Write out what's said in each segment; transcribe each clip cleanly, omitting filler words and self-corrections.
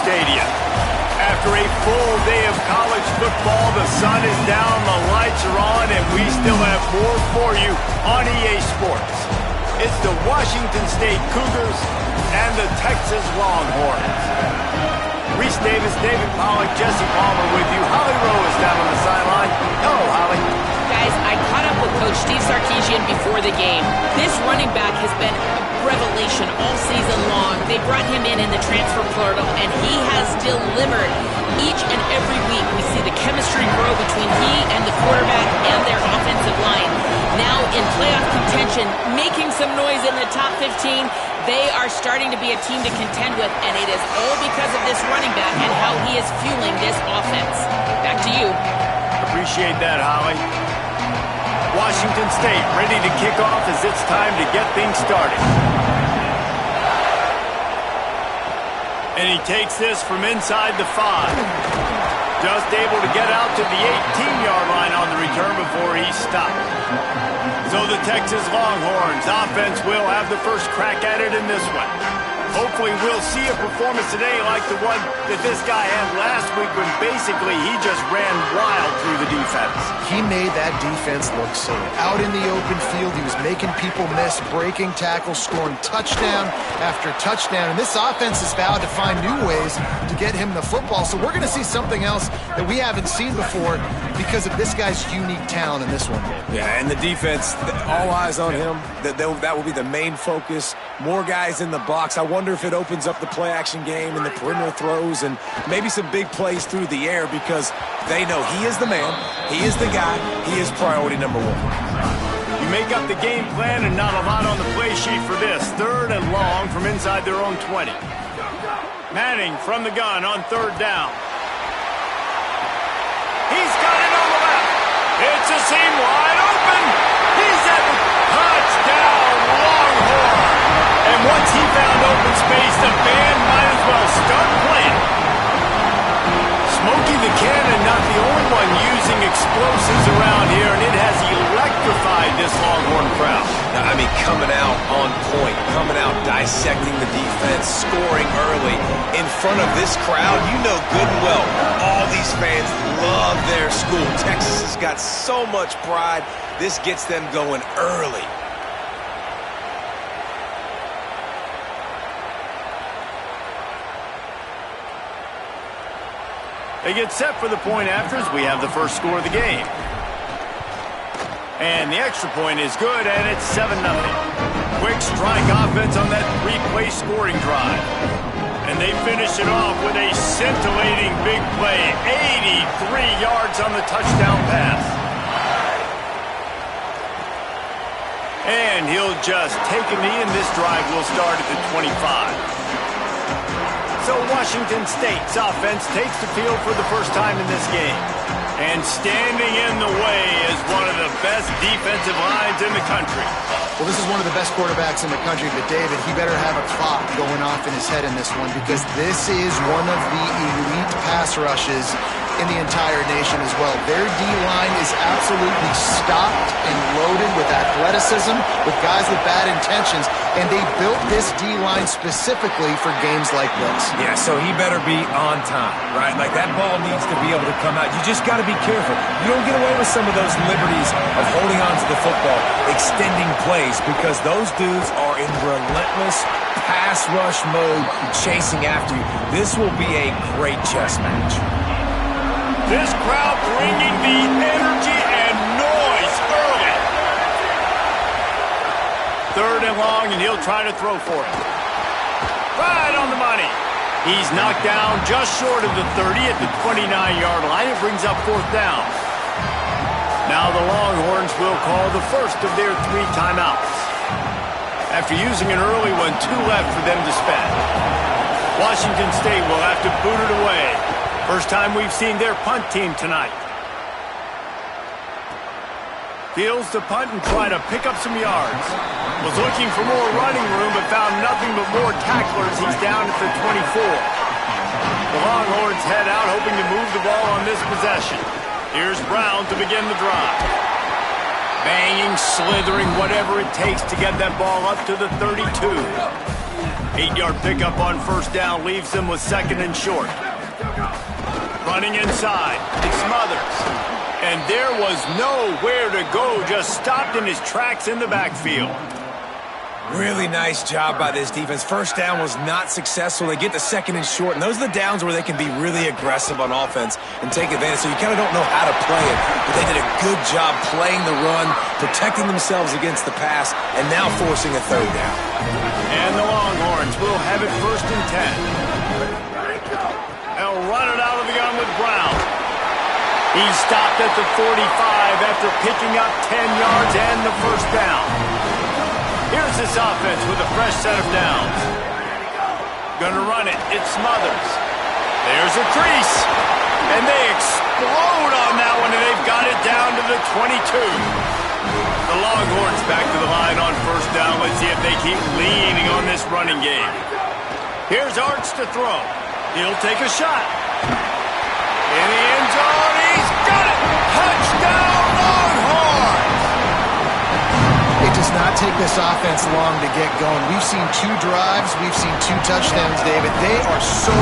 Stadium. After a full day of college football, the sun is down, the lights are on, and we still have more for you on EA Sports. It's the Washington State Cougars and the Texas Longhorns. Reese Davis, David Pollack, Jesse Palmer with you. Holly Rowe is down on the sideline. Hello, Holly. Guys, I caught up with Coach Steve Sarkisian before the game. This running back has been a revelation all season long. They brought him in the transfer portal, and he has delivered. Each and every week, we see the chemistry grow between he and the quarterback and their offensive line. Now in playoff contention, making some noise in the top 15, they are starting to be a team to contend with, and it is all because of this running back and how he is fueling this offense. Back to you. Appreciate that, Holly. Washington State ready to kick off as it's time to get things started. And he takes this from inside the 5. Just able to get out to the 18-yard line on the return before he stopped. So the Texas Longhorns offense will have the first crack at it in this one. Hopefully we'll see a performance today like the one that this guy had last week when basically he just ran wild through the defense. He made that defense look silly. Out in the open field, he was making people miss, breaking tackles, scoring touchdown after touchdown. And this offense has vowed to find new ways to get him the football. So we're going to see something else that we haven't seen before because of this guy's unique talent in this one. Yeah, and the defense, all eyes on him. That will be the main focus. More guys in the box. I wonder if it opens up the play-action game and the perimeter throws and maybe some big plays through the air because they know he is the man, he is the guy, he is priority number 1. You make up the game plan and not a lot on the play sheet for this. 3rd and long from inside their own 20. Manning from the gun on 3rd down. He's got it on the left. It's a seam wide open. He's at the touchdown, Longhorn. And once he found open space, the band might as well start playing. Smokey the Cannon, not the only one using explosives around here, and it has electrified this Longhorn crowd. I mean, coming out on point, coming out, dissecting the defense, scoring early. In front of this crowd, you know good and well, all these fans love their school. Texas has got so much pride. This gets them going early. They get set for the point after as we have the first score of the game. And the extra point is good, and it's 7-0. Quick strike offense on that 3-play scoring drive. And they finish it off with a scintillating big play. 83 yards on the touchdown pass. And he'll just take a knee, and this drive will start at the 25. So Washington State's offense takes the field for the first time in this game. And standing in the way is one of the best defensive lines in the country. Well, this is one of the best quarterbacks in the country, but David, he better have a clock going off in his head in this one because this is one of the elite pass rushes in the entire nation as well. Their D-line is absolutely stocked and loaded with athleticism, with guys with bad intentions, and they built this D-line specifically for games like this. Yeah, so he better be on time, right? Like that ball needs to be able to come out. You just got to be careful. You don't get away with some of those liberties of holding on to the football, extending plays, because those dudes are in relentless pass rush mode, chasing after you. This will be a great chess match. This crowd bringing the energy and noise early. 3rd and long, and he'll try to throw for it. Right on the money. He's knocked down just short of the 30 at the 29-yard line. It brings up 4th down. Now the Longhorns will call the first of their 3 timeouts. After using an early one, 2 left for them to spend. Washington State will have to boot it away. First time we've seen their punt team tonight. Fields to punt and try to pick up some yards. Was looking for more running room, but found nothing but more tacklers. He's down at the 24. The Longhorns head out, hoping to move the ball on this possession. Here's Brown to begin the drive. Banging, slithering, whatever it takes to get that ball up to the 32. 8-yard pickup on first down leaves them with second and short. Running inside, it's Smothers. And there was nowhere to go, just stopped in his tracks in the backfield. Really nice job by this defense. First down was not successful. They get the second and short, and those are the downs where they can be really aggressive on offense and take advantage. So you kind of don't know how to play it, but they did a good job playing the run, protecting themselves against the pass, and now forcing a third down. And the Longhorns will have it first and 10. They'll run it out of the gun with Brown. He stopped at the 45 after picking up 10 yards and the first down. Here's this offense with a fresh set of downs. Gonna run it. It's Smothers. There's a crease. And they explode on that one, and they've got it down to the 22. The Longhorns back to the line on first down. Let's see if they keep leaning on this running game. Here's Arts to throw. He'll take a shot. In the end zone, he's got it! Touchdown, Longhorns! It does not take this offense long to get going. We've seen 2 drives. We've seen 2 touchdowns, David. They are so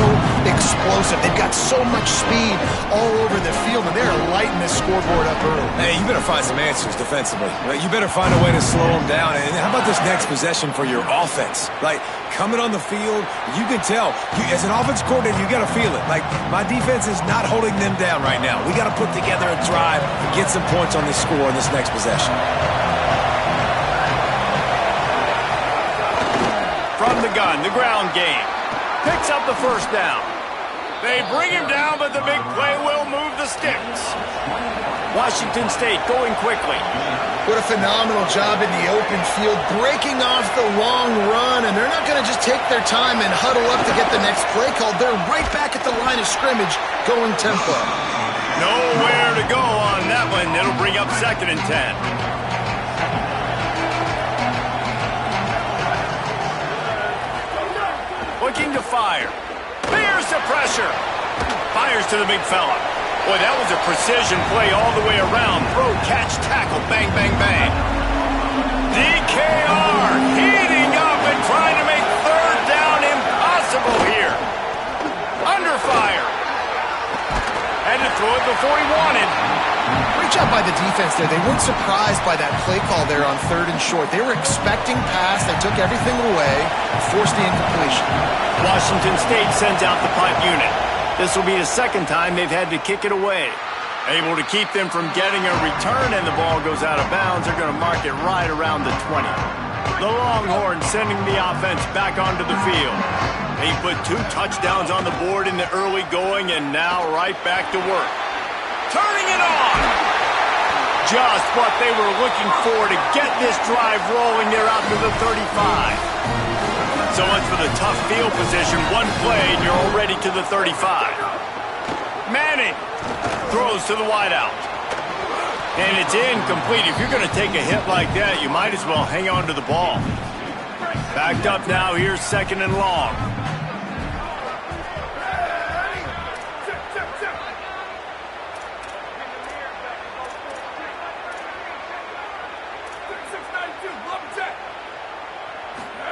explosive. They've got so much speed all over the field, and they're lighting this scoreboard up early. Hey, you better find some answers defensively. Right? You better find a way to slow them down. And how about this next possession for your offense? Like, coming on the field, you can tell. As an offense coordinator, you got to feel it. Like, my defense is not holding them down right now. We got to put together a drive and get some points on this score in this next possession. From the gun, the ground game. Picks up the first down. They bring him down, but the big play will move the sticks. Washington State going quickly. What a phenomenal job in the open field, breaking off the long run, and they're not going to just take their time and huddle up to get the next play called. They're right back at the line of scrimmage, going tempo. Nowhere to go on that one. It'll bring up second and 10. Looking to fire. There's the pressure. Fires to the big fella. Boy, that was a precision play all the way around. Throw, catch, tackle, bang, bang, bang. DKR heating up and trying to make third down impossible here. Under fire. Had to throw it before he wanted. Great job by the defense there. They weren't surprised by that play call there on third and short. They were expecting pass. They took everything away, forced the incompletion. Washington State sends out the punt unit. This will be the second time they've had to kick it away. Able to keep them from getting a return, and the ball goes out of bounds. They're going to mark it right around the 20. The Longhorns sending the offense back onto the field. They put 2 touchdowns on the board in the early going, and now right back to work. Turning it on! Just what they were looking for to get this drive rolling. They're out to the 35. So much for the tough field position. One play, and you're already to the 35. Manning throws to the wideout. And it's incomplete. If you're going to take a hit like that, you might as well hang on to the ball. Backed up now. Here's second and long.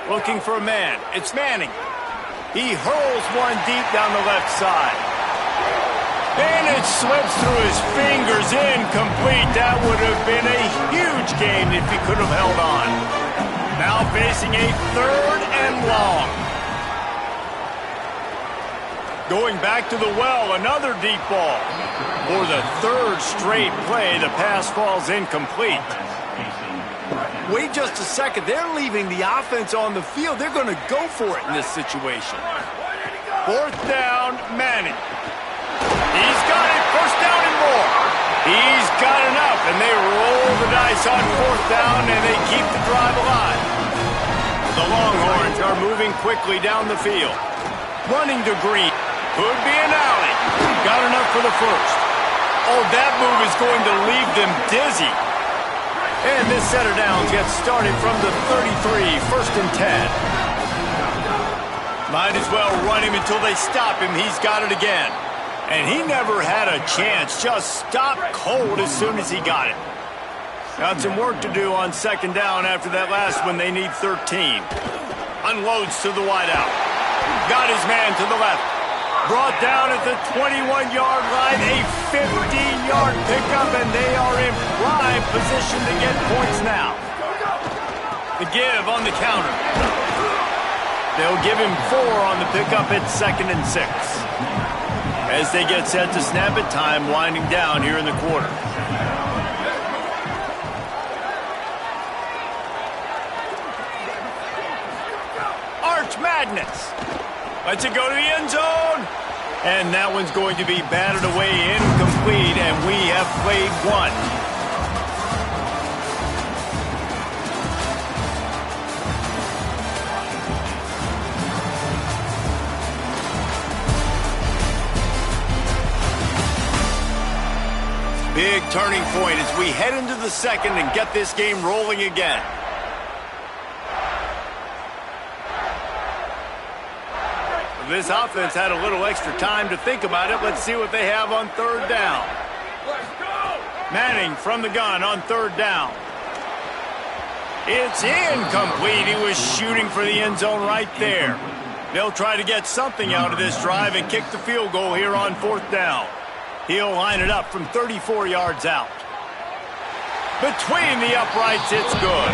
Looking for a man. It's Manning. He hurls one deep down the left side. And it slips through his fingers, incomplete. That would have been a huge gain if he could have held on. Now facing a third and long. Going back to the well, another deep ball. For the third straight play, the pass falls incomplete. Wait just a second. They're leaving the offense on the field. They're going to go for it in this situation. Fourth down, Manning. He's got it. First down and more. He's got enough, and they roll the dice on fourth down, and they keep the drive alive. The Longhorns are moving quickly down the field. Running to Green. Could be an alley. Got enough for the first. Oh, that move is going to leave them dizzy. And this set of downs gets started from the 33, first and 10. Might as well run him until they stop him. He's got it again. And he never had a chance. Just stopped cold as soon as he got it. Got some work to do on second down after that last one. They need 13. Unloads to the wideout. Got his man to the left. Brought down at the 21-yard line. A 15-yard pickup, and they are in prime position to get points now. The give on the counter. They'll give him 4 on the pickup at 2nd and 6. As they get set to snap it, time winding down here in the quarter. Arch Madness. Lets it go to the end zone. And that one's going to be batted away incomplete, and we have played 1. Big turning point as we head into the second and get this game rolling again. This offense had a little extra time to think about it. Let's see what they have on 3rd down. Manning from the gun on 3rd down. It's incomplete. He was shooting for the end zone right there. They'll try to get something out of this drive and kick the field goal here on 4th down. He'll line it up from 34 yards out. Between the uprights, it's good.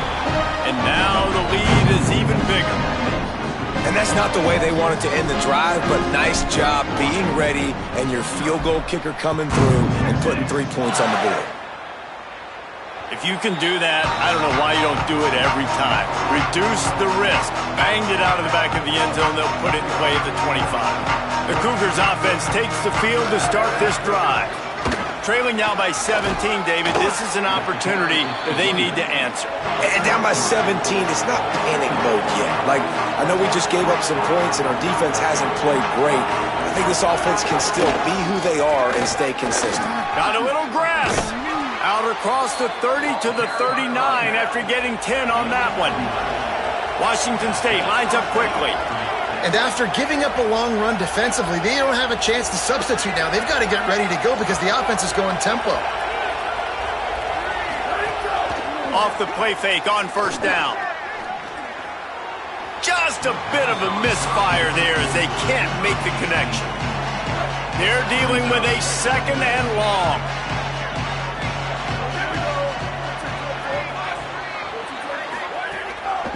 And now the lead is even bigger. And that's not the way they wanted to end the drive, but nice job being ready and your field goal kicker coming through and putting 3 points on the board. If you can do that, I don't know why you don't do it every time. Reduce the risk. Banged it out of the back of the end zone. They'll put it in play at the 25. The Cougars offense takes the field to start this drive. Trailing now by 17, David. This is an opportunity that they need to answer. And down by 17, it's not panic mode yet. Like, I know we just gave up some points and our defense hasn't played great. I think this offense can still be who they are and stay consistent. Got a little grass. Out across the 30 to the 39 after getting 10 on that one. Washington State lines up quickly. And after giving up a long run defensively, they don't have a chance to substitute now. They've got to get ready to go because the offense is going tempo. Off the play fake on 1st down. Just a bit of a misfire there as they can't make the connection. They're dealing with a 2nd and long.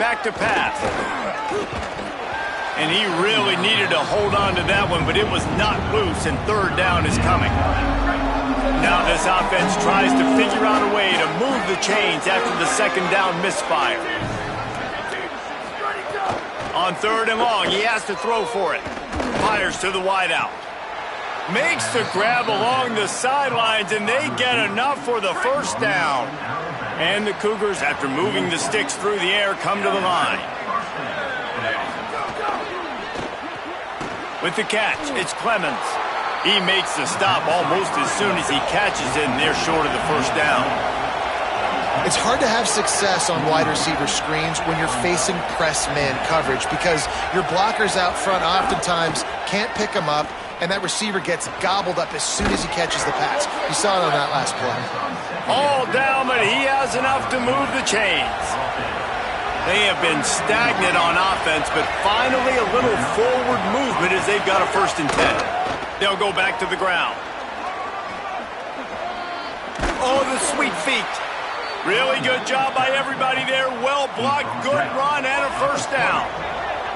Back to pass. And he really needed to hold on to that one, but it was not loose, and 3rd down is coming. Now this offense tries to figure out a way to move the chains after the 2nd down misfire. On 3rd and long, he has to throw for it. Fires to the wideout. Makes the grab along the sidelines, and they get enough for the 1st down. And the Cougars, after moving the sticks through the air, come to the line. With the catch, it's Clemens. He makes the stop almost as soon as he catches it, and they're short of the 1st down. It's hard to have success on wide receiver screens when you're facing press man coverage because your blockers out front oftentimes can't pick them up, and that receiver gets gobbled up as soon as he catches the pass. You saw it on that last play. All down, but he has enough to move the chains. They have been stagnant on offense, but finally a little forward movement as they've got a 1st and 10. They'll go back to the ground. Oh, the sweet feet. Really good job by everybody there. Well blocked, good run, and a 1st down.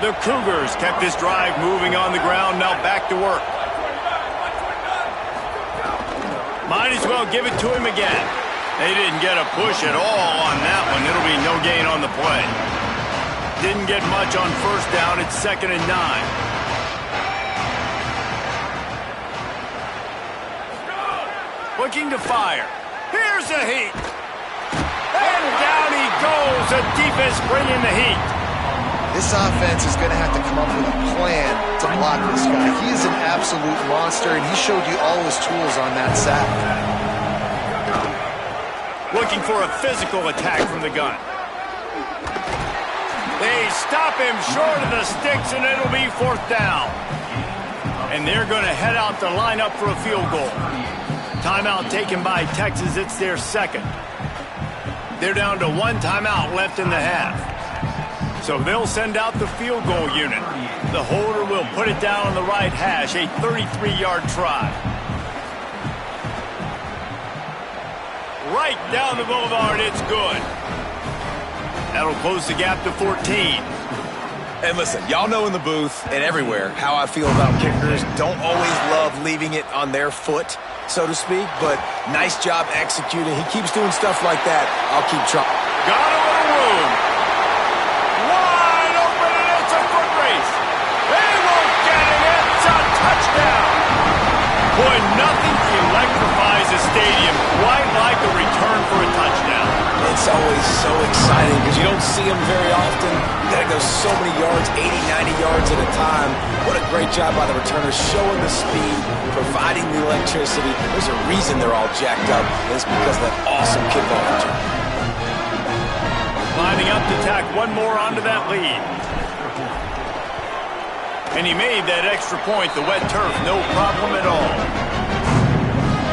The Cougars kept this drive moving on the ground, now back to work. Might as well give it to him again. They didn't get a push at all on that one. It'll be no gain on the play. Didn't get much on 1st down. It's 2nd and 9. Looking to fire. Here's a heat. And down he goes. The defense bringing the heat. This offense is going to have to come up with a plan to block this guy. He is an absolute monster, and he showed you all his tools on that sack. Looking for a physical attack from the gun. They stop him short of the sticks, and it'll be 4th down. And they're going to head out to line up for a field goal. Timeout taken by Texas. It's their 2nd. They're down to 1 timeout left in the half. So they'll send out the field goal unit. The holder will put it down on the right hash, a 33-yard try. Right down the boulevard, it's good. That'll close the gap to 14. And listen, y'all know in the booth and everywhere how I feel about kickers. Don't always love leaving it on their foot, so to speak, but nice job executing. He keeps doing stuff like that. I'll keep trying. Got a little room. Wide open, and it's a foot race. They won't get it. It's a touchdown. Boy, nothing electrifies a stadium quite like a return for a touchdown. It's always so exciting because you don't see them very often. You got to go so many yards, 80, 90 yards at a time. What a great job by the returners, showing the speed, providing the electricity. There's a reason they're all jacked up, and it's because of that awesome kickoff return. Lining up to tack one more onto that lead. And he made that extra point, the wet turf, no problem at all.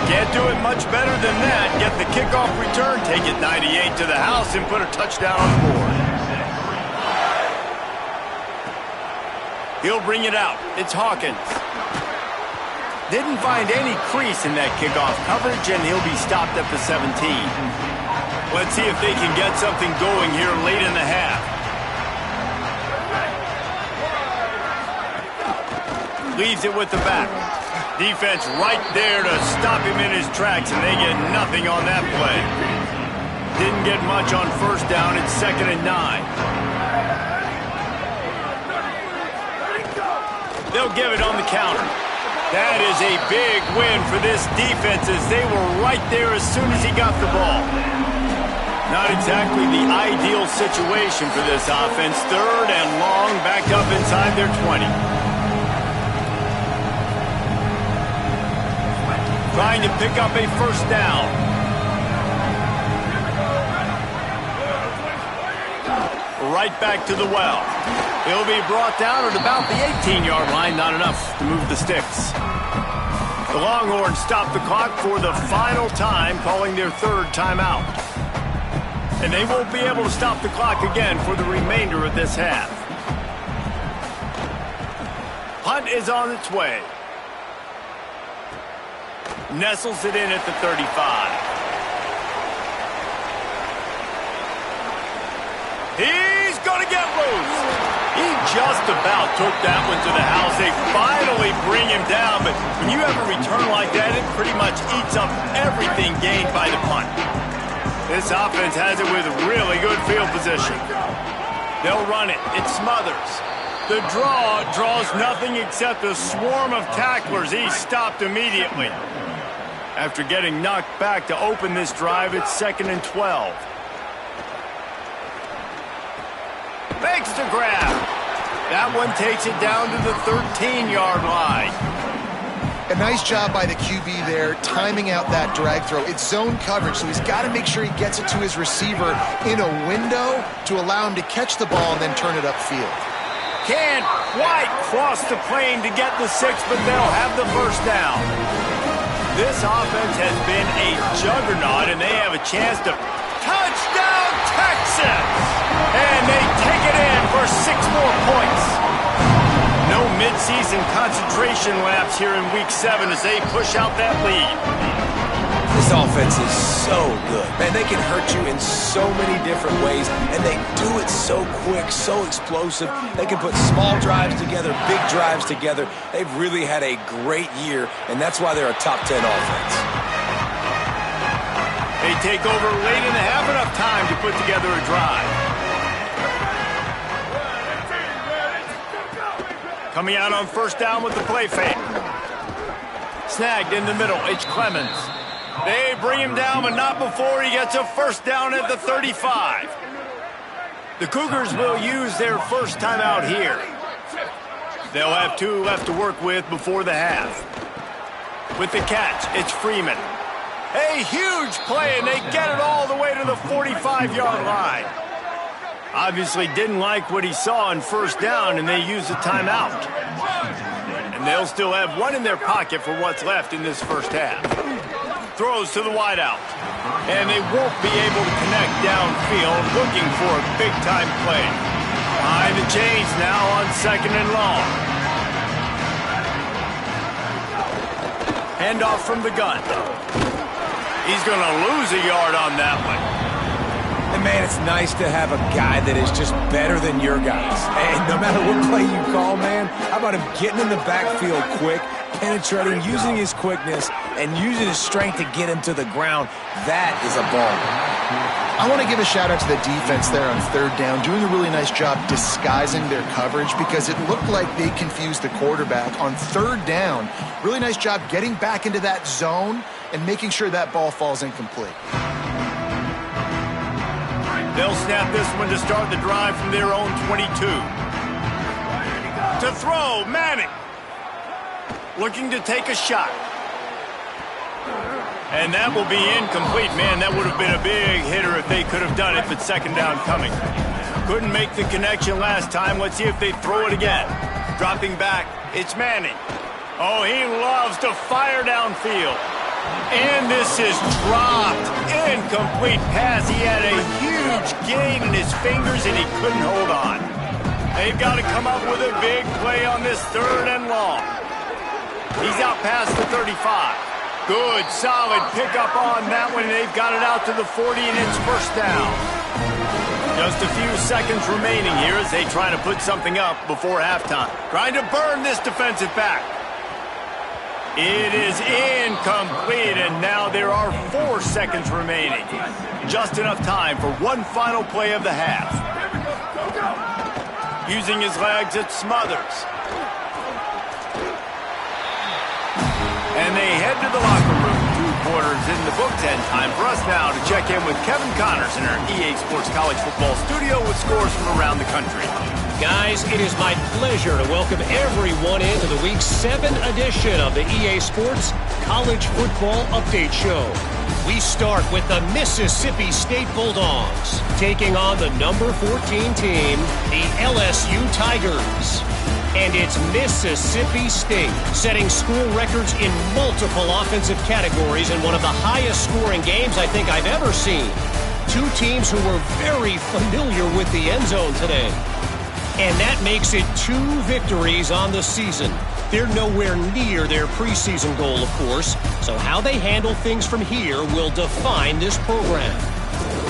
Can't do it much better than that. Get the kickoff return, take it 98 to the house, and put a touchdown on the board. He'll bring it out. It's Hawkins. Didn't find any crease in that kickoff coverage, and he'll be stopped at the 17. Let's see if they can get something going here late in the half. Leaves it with the back. Defense right there to stop him in his tracks, and they get nothing on that play. Didn't get much on first down. It's 2nd and 9. They'll give it on the counter. That is a big win for this defense, as they were right there as soon as he got the ball. Not exactly the ideal situation for this offense. 3rd and long, backed up inside their 20. Trying to pick up a first down. Right back to the well. He'll be brought down at about the 18-yard line. Not enough to move the sticks. The Longhorns stop the clock for the final time, calling their 3rd timeout. And they won't be able to stop the clock again for the remainder of this half. Punt is on its way. Nestles it in at the 35. He's going to get loose. He just about took that one to the house. They finally bring him down, but when you have a return like that, it pretty much eats up everything gained by the punt. This offense has it with really good field position. They'll run it. It smothers. The draw draws nothing except a swarm of tacklers. He's stopped immediately. After getting knocked back to open this drive, it's 2nd and 12. Fakes the grab. That one takes it down to the 13-yard line. A nice job by the QB there, timing out that drag throw. It's zone coverage, so he's got to make sure he gets it to his receiver in a window to allow him to catch the ball and then turn it upfield. Can't quite cross the plane to get the 6, but they'll have the first down. This offense has been a juggernaut, and they have a chance to touchdown Texas! And they take it in for 6 more points. No midseason concentration laps here in Week 7 as they push out that lead. This offense is so good. Man, they can hurt you in so many different ways, and they do it so quick, so explosive. They can put small drives together, big drives together. They've really had a great year, and that's why they're a top 10 offense. They take over late in the half, enough time to put together a drive. Coming out on first down with the play fake. Snagged in the middle, it's Clemens. They bring him down, but not before he gets a first down at the 35. The Cougars will use their first timeout here. They'll have 2 left to work with before the half. With the catch, it's Freeman. A huge play, and they get it all the way to the 45-yard line. Obviously didn't like what he saw on first down, and they use a timeout. And they'll still have 1 in their pocket for what's left in this first half. Throws to the wideout. And they won't be able to connect downfield, looking for a big-time play. Behind the chains now on 2nd and long. Handoff from the gun. He's going to lose a yard on that one. And, man, it's nice to have a guy that is just better than your guys. And no matter what play you call, man, how about him getting in the backfield quick, penetrating, using his quickness, and using his strength to get him to the ground? That is a ball. I want to give a shout-out to the defense there on 3rd down, doing a really nice job disguising their coverage because it looked like they confused the quarterback on 3rd down. Really nice job getting back into that zone and making sure that ball falls incomplete. They'll snap this one to start the drive from their own 22. To throw, Manning. Looking to take a shot. And that will be incomplete. Man, that would have been a big hitter if they could have done it, but 2nd down coming. Couldn't make the connection last time. Let's see if they throw it again. Dropping back, it's Manning. Oh, he loves to fire downfield. And this is dropped. Incomplete pass. He had a huge gain in his fingers, and he couldn't hold on. They've got to come up with a big play on this 3rd and long. He's out past the 35. Good, solid pickup on that one. They've got it out to the 40, and it's 1st down. Just a few seconds remaining here as they try to put something up before halftime. Trying to burn this defensive back. It is incomplete, and now there are 4 seconds remaining. Just enough time for one final play of the half. Using his legs, it's Smothers. And they head to the locker room. 2 quarters in the books, and time for us now to check in with Kevin Connors in our EA Sports College Football studio with scores from around the country. Guys, it is my pleasure to welcome everyone into the Week 7 edition of the EA Sports College Football Update Show. We start with the Mississippi State Bulldogs, taking on the number 14 team, the LSU Tigers. And it's Mississippi State, setting school records in multiple offensive categories in one of the highest scoring games I think I've ever seen. 2 teams who were very familiar with the end zone today. And that makes it 2 victories on the season. They're nowhere near their preseason goal, of course, so how they handle things from here will define this program.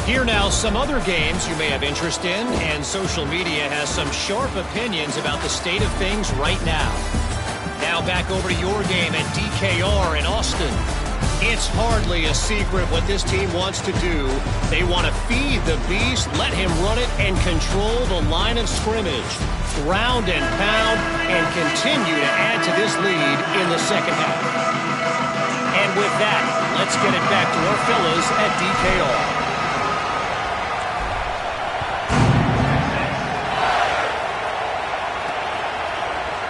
Here now, some other games you may have interest in, and social media has some sharp opinions about the state of things right now. Now back over to your game at DKR in Austin. It's hardly a secret what this team wants to do. They want to feed the beast, let him run it, and control the line of scrimmage. Ground and pound, and continue to add to this lead in the second half. And with that, let's get it back to our fellas at DKR.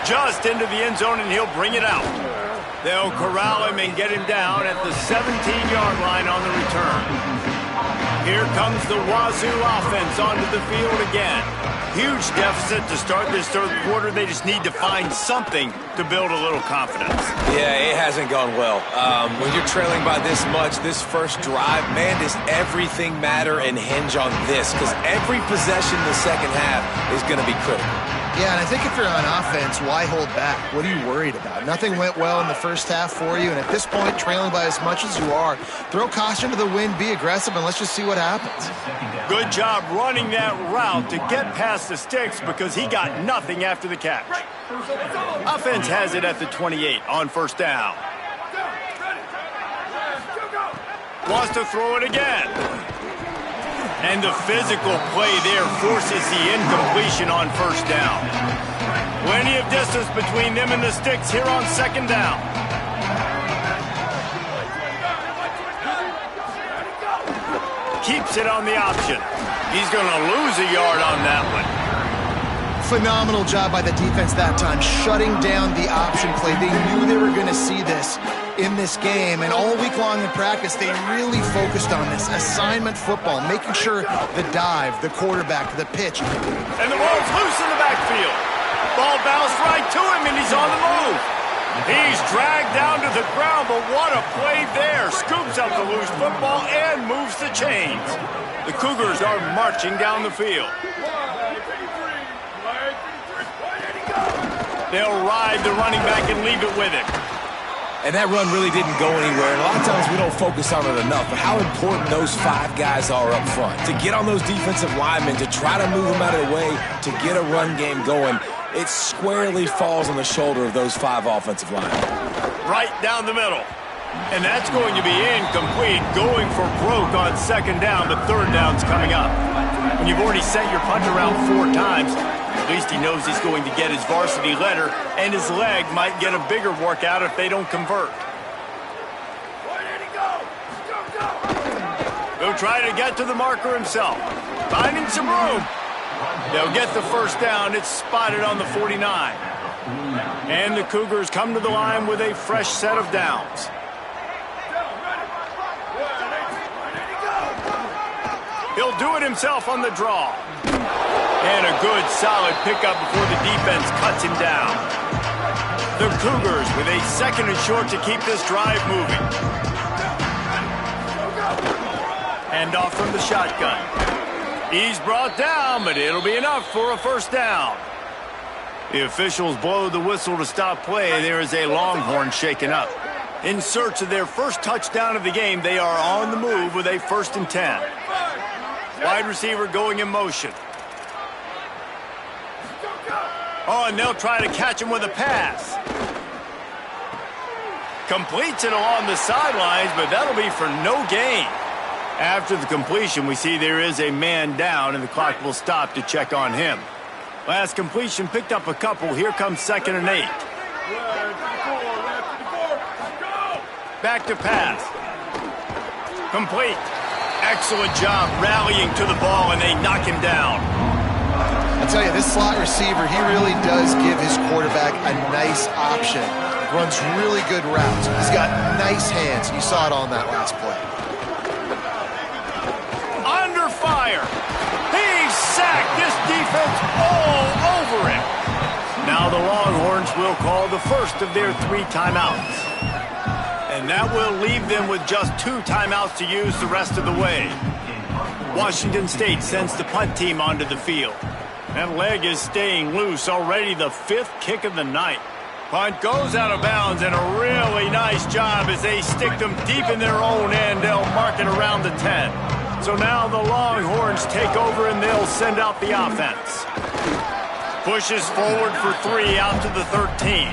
Just into the end zone, and he'll bring it out. They'll corral him and get him down at the 17-yard line on the return. Here comes the Wazoo offense onto the field again. Huge deficit to start this 3rd quarter. They just need to find something to build a little confidence. Yeah, it hasn't gone well. When you're trailing by this much, this first drive, man, does everything matter and hinge on this? Because every possession in the second half is going to be critical. Yeah, and I think if you're on offense, why hold back? What are you worried about? Nothing went well in the first half for you, and at this point, trailing by as much as you are, throw caution to the wind, be aggressive, and let's just see what happens. Good job running that route to get past the sticks because he got nothing after the catch. Offense has it at the 28 on 1st down. Wants to throw it again. And the physical play there forces the incompletion on 1st down. Plenty of distance between them and the sticks here on 2nd down. Keeps it on the option. He's going to lose a yard on that one. Phenomenal job by the defense that time, shutting down the option play. They knew they were going to see this in this game, and all week long in practice, they really focused on this assignment football, making sure the dive, the quarterback, the pitch. And the ball's loose in the backfield. Ball bounced right to him, and he's on the move. He's dragged down to the ground, but what a play there. Scoops up the loose football and moves the chains. The Cougars are marching down the field. They'll ride the running back and leave it with him. And that run really didn't go anywhere. And a lot of times we don't focus on it enough, but how important those 5 guys are up front. To get on those defensive linemen, to try to move them out of the way, to get a run game going, it squarely falls on the shoulder of those 5 offensive linemen. Right down the middle. And that's going to be incomplete, going for broke on 2nd down, but 3rd down's coming up. When you've already sent your punt around 4 times, at least he knows he's going to get his varsity letter, and his leg might get a bigger workout if they don't convert. He'll try to get to the marker himself, finding some room. They'll get the 1st down. It's spotted on the 49. And the Cougars come to the line with a fresh set of downs. He'll do it himself on the draw. And a good, solid pickup before the defense cuts him down. The Cougars with a 2nd and short to keep this drive moving. Hand off from the shotgun. He's brought down, but it'll be enough for a 1st down. The officials blow the whistle to stop play. There is a Longhorn shaken up. In search of their first touchdown of the game, they are on the move with a 1st and 10. Wide receiver going in motion. Oh, and they'll try to catch him with a pass. Completes it along the sidelines, but that'll be for no gain. After the completion, we see there is a man down, and the clock will stop to check on him. Last completion picked up a couple. Here comes 2nd and 8. Back to pass. Complete. Excellent job rallying to the ball, and they knock him down. I'll tell you, this slot receiver, he really does give his quarterback a nice option. Runs really good routes. He's got nice hands. You saw it on that last play. Under fire. He's sacked. This defense all over him. Now the Longhorns will call the first of their 3 timeouts. And that will leave them with just 2 timeouts to use the rest of the way. Washington State sends the punt team onto the field. That leg is staying loose, already the 5th kick of the night. Punt goes out of bounds, and a really nice job as they stick them deep in their own end. They'll mark it around the 10. So now the Longhorns take over, and they'll send out the offense. Pushes forward for 3 out to the 13.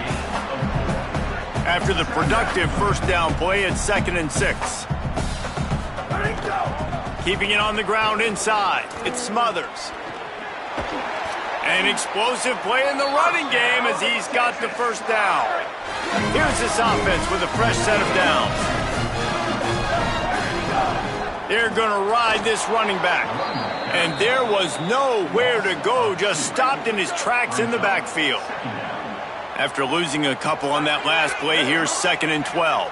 After the productive 1st down play, it's 2nd and 6. Keeping it on the ground inside. It's Smothers. An explosive play in the running game as he's got the 1st down. Here's this offense with a fresh set of downs. They're going to ride this running back. And there was nowhere to go, just stopped in his tracks in the backfield. After losing a couple on that last play, here's 2nd and 12.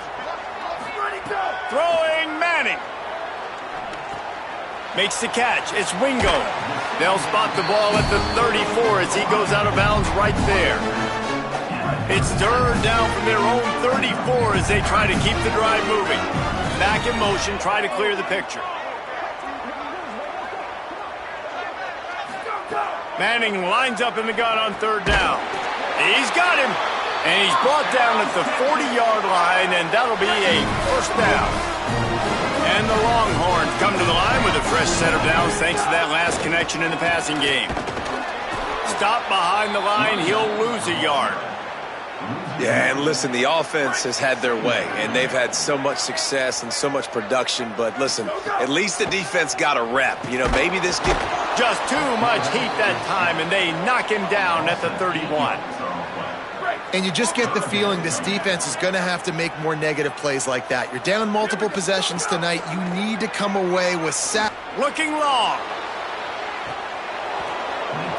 Throwing Manning. Makes the catch. It's Wingo. They'll spot the ball at the 34 as he goes out of bounds right there. It's 3rd down from their own 34 as they try to keep the drive moving. Back in motion, try to clear the picture. Manning lines up in the gun on 3rd down. He's got him. And he's brought down at the 40-yard line, and that'll be a 1st down. And the Longhorns come to the line with a fresh set of downs thanks to that last connection in the passing game. Stop behind the line, he'll lose a yard. Yeah, and listen, the offense has had their way, and they've had so much success and so much production. But listen, at least the defense got a rep. You know, maybe this get just too much heat that time, and they knock him down at the 31. And you just get the feeling this defense is going to have to make more negative plays like that. You're down multiple possessions tonight. You need to come away with sack. Looking long.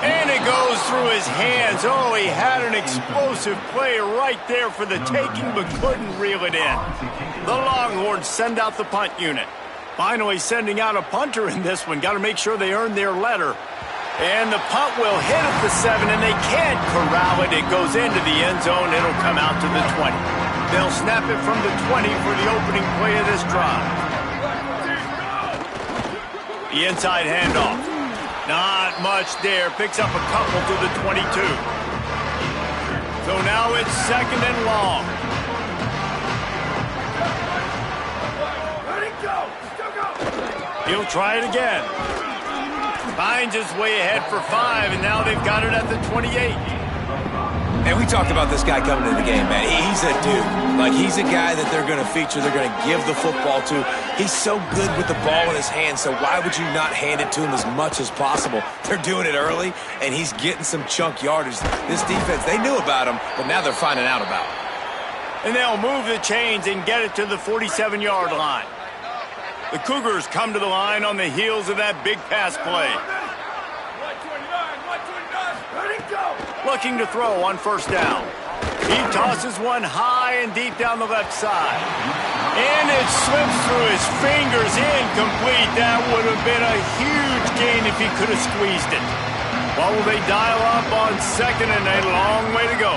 And it goes through his hands. Oh, he had an explosive play right there for the taking, but couldn't reel it in. The Longhorns send out the punt unit. Finally sending out a punter in this one. Got to make sure they earn their letter. And the punt will hit at the 7, and they can't corral it. It goes into the end zone. It'll come out to the 20. They'll snap it from the 20 for the opening play of this drive. The inside handoff. Not much there. Picks up a couple to the 22. So now it's 2nd and long. He'll try it again. Finds his way ahead for 5, and now they've got it at the 28. And we talked about this guy coming into the game, man. He's a dude. Like, he's a guy that they're going to feature, they're going to give the football to. He's so good with the ball in his hands, so why would you not hand it to him as much as possible? They're doing it early, and he's getting some chunk yardage. This defense, they knew about him, but now they're finding out about him. And they'll move the chains and get it to the 47-yard line. The Cougars come to the line on the heels of that big pass play. Looking to throw on 1st down. He tosses one high and deep down the left side. And it slips through his fingers, incomplete. That would have been a huge gain if he could have squeezed it. What will they dial up on 2nd and a long way to go?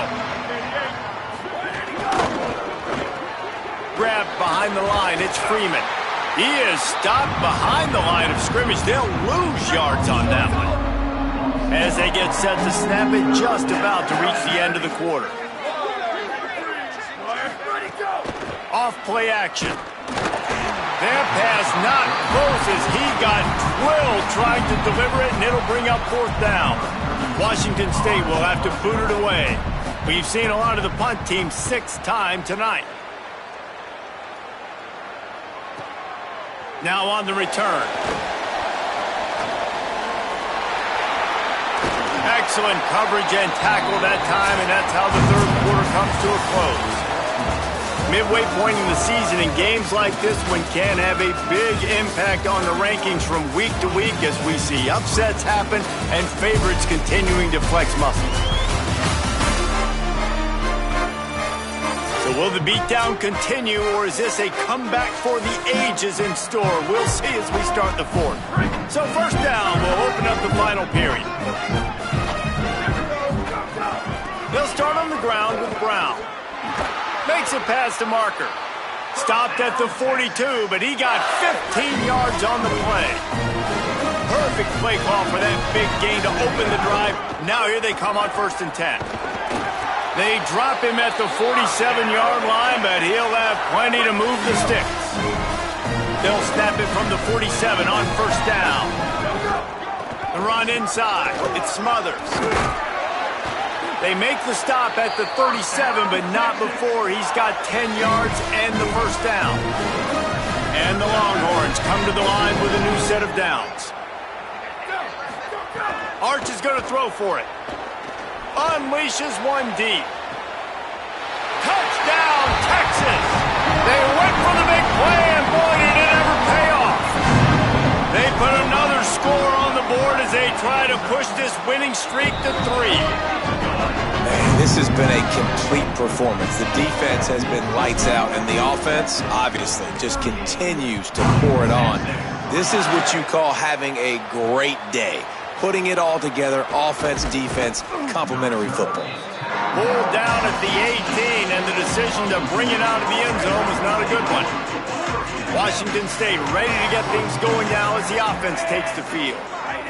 Grab behind the line, it's Freeman. He is stopped behind the line of scrimmage. They'll lose yards on that one. As they get set to snap it, just about to reach the end of the quarter. Off play action. Their pass not close as he got drilled trying to deliver it, and it'll bring up 4th down. Washington State will have to boot it away. We've seen a lot of the punt team 6th time tonight. Now on the return. Excellent coverage and tackle that time, and that's how the 3rd quarter comes to a close. Midway point in the season, and games like this one can have a big impact on the rankings from week to week as we see upsets happen and favorites continuing to flex muscles. So will the beatdown continue, or is this a comeback for the ages in store? We'll see as we start the 4th. So 1st down will open up the final period. They'll start on the ground with Brown. Makes it past the marker. Stopped at the 42, but he got 15 yards on the play. Perfect play call for that big gain to open the drive. Now here they come on 1st and 10. They drop him at the 47-yard line, but he'll have plenty to move the sticks. They'll snap it from the 47 on 1st down. The run inside. It's Smothers. They make the stop at the 37, but not before he's got 10 yards and the 1st down. And the Longhorns come to the line with a new set of downs. Arch is going to throw for it. Unleashes one deep. Touchdown, Texas! They went for the big play, and boy, did it ever pay off. They put another score on the board as they try to push this winning streak to 3. Man, this has been a complete performance. The defense has been lights out, and the offense, obviously, just continues to pour it on. This is what you call having a great day. Putting it all together, offense, defense, complementary football. Pulled down at the 18, and the decision to bring it out of the end zone was not a good one. Washington State ready to get things going now as the offense takes the field.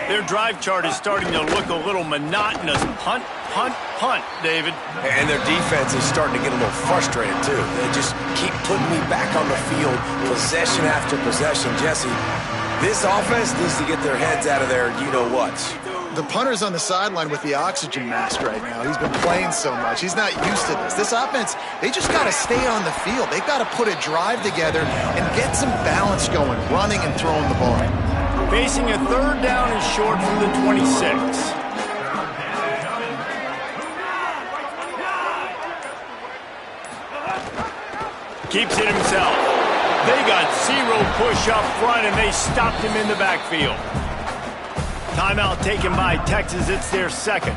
Their drive chart is starting to look a little monotonous. Punt, punt, punt, David. And their defense is starting to get a little frustrated, too. They just keep putting me back on the field, possession after possession. Jesse, this offense needs to get their heads out of their you-know-whats. The punter's on the sideline with the oxygen mask right now. He's been playing so much. He's not used to this. This offense, they just got to stay on the field. They've got to put a drive together and get some balance going, running and throwing the ball. Facing a 3rd down and short from the 26. Keeps it himself. They got 0 push up front, and they stopped him in the backfield. Timeout taken by Texas. It's their 2nd.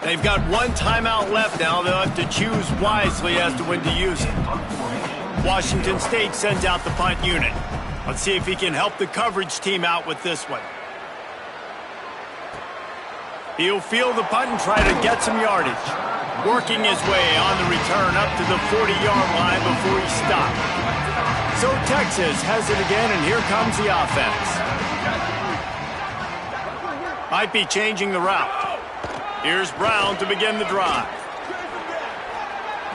They've got 1 timeout left now. They'll have to choose wisely as to when to use it. Washington State sends out the punt unit. Let's see if he can help the coverage team out with this one. He'll field the punt and try to get some yardage. Working his way on the return up to the 40-yard line before he stopped. So Texas has it again, and here comes the offense. Might be changing the route. Here's Brown to begin the drive.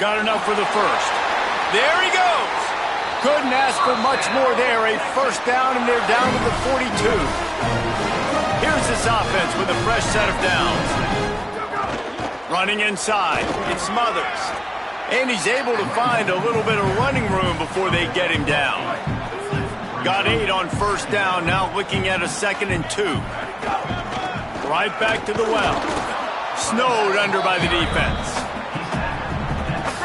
Got enough for the first. There he goes. Couldn't ask for much more there. A first down, and they're down to the 42. Here's this offense with a fresh set of downs. Running inside. It Smothers. And he's able to find a little bit of running room before they get him down. Got 8 on first down. Now looking at a 2nd and 2. Right back to the well. Snowed under by the defense.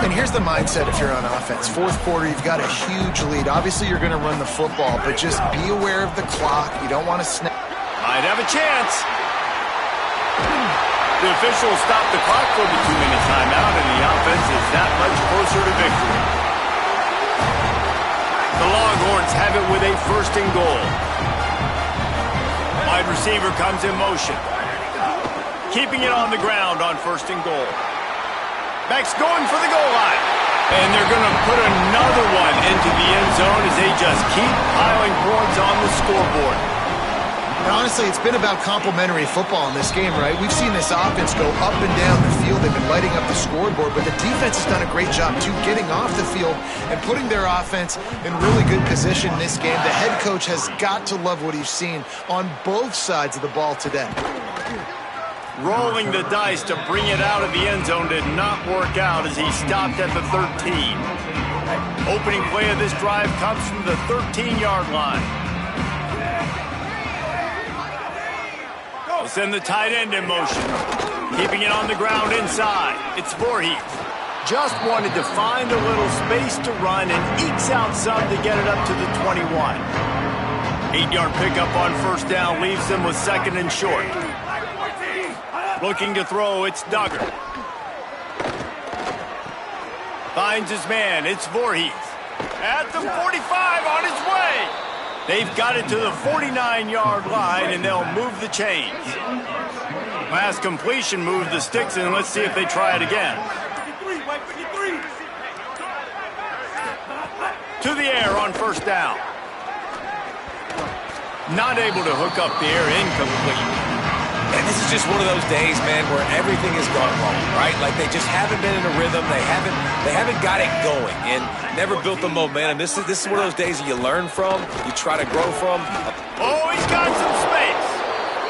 And here's the mindset if you're on offense. Fourth quarter, you've got a huge lead. Obviously, you're going to run the football, but just be aware of the clock. You don't want to snap. Might have a chance. The officials stopped the clock for the 2-minute timeout, and the offense is that much closer to victory. The Longhorns have it with a 1st and goal. Wide receiver comes in motion. Keeping it on the ground on 1st and goal. Back's going for the goal line. And they're going to put another one into the end zone as they just keep piling points on the scoreboard. And honestly, it's been about complementary football in this game, right? We've seen this offense go up and down the field. They've been lighting up the scoreboard, but the defense has done a great job, too, getting off the field and putting their offense in really good position in this game. The head coach has got to love what he's seen on both sides of the ball today. Rolling the dice to bring it out of the end zone did not work out as he stopped at the 13. Opening play of this drive comes from the 13-yard line. They'll send the tight end in motion. Keeping it on the ground inside. It's Voorhees. Just wanted to find a little space to run and ekes out some to get it up to the 21. 8-yard pickup on first down leaves them with 2nd and short. Looking to throw, it's Duggar. Finds his man, it's Voorhees. At the 45 on his way. They've got it to the 49-yard line, and they'll move the chains. Last completion moved the sticks, and let's see if they try it again. To the air on first down. Not able to hook up there, incomplete. And this is just one of those days, man, where everything has gone wrong, right? Like they just haven't been in a rhythm. They haven't got it going and never built the momentum. This is one of those days that you learn from, you try to grow from. Oh, he's got some space.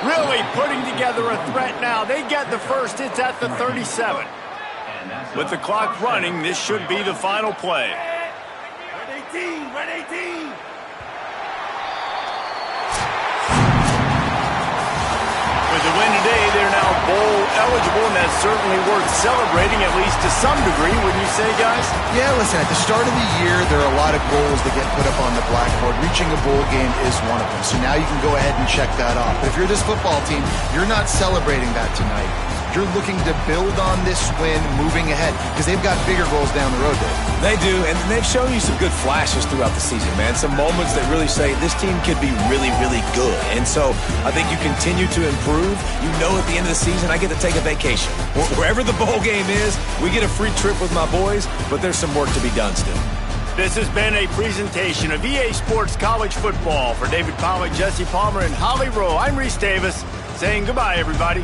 Really putting together a threat now. They get the first. It's at the 37. With the clock running, this should be the final play. Red 18, red 18. With the win today, they're now bowl eligible, and that's certainly worth celebrating, at least to some degree, wouldn't you say, guys? Yeah, listen, at the start of the year, there are a lot of goals that get put up on the blackboard. Reaching a bowl game is one of them. So now you can go ahead and check that off. But if you're this football team, you're not celebrating that tonight. You're looking to build on this win moving ahead because they've got bigger goals down the road, Dave. They do, and they've shown you some good flashes throughout the season, man. Some moments that really say this team could be really, really good. And so I think you continue to improve. You know at the end of the season, I get to take a vacation. Wherever the bowl game is, we get a free trip with my boys, but there's some work to be done still. This has been a presentation of EA Sports College Football. For David Pollack, Jesse Palmer, and Holly Rowe, I'm Reese Davis saying goodbye, everybody.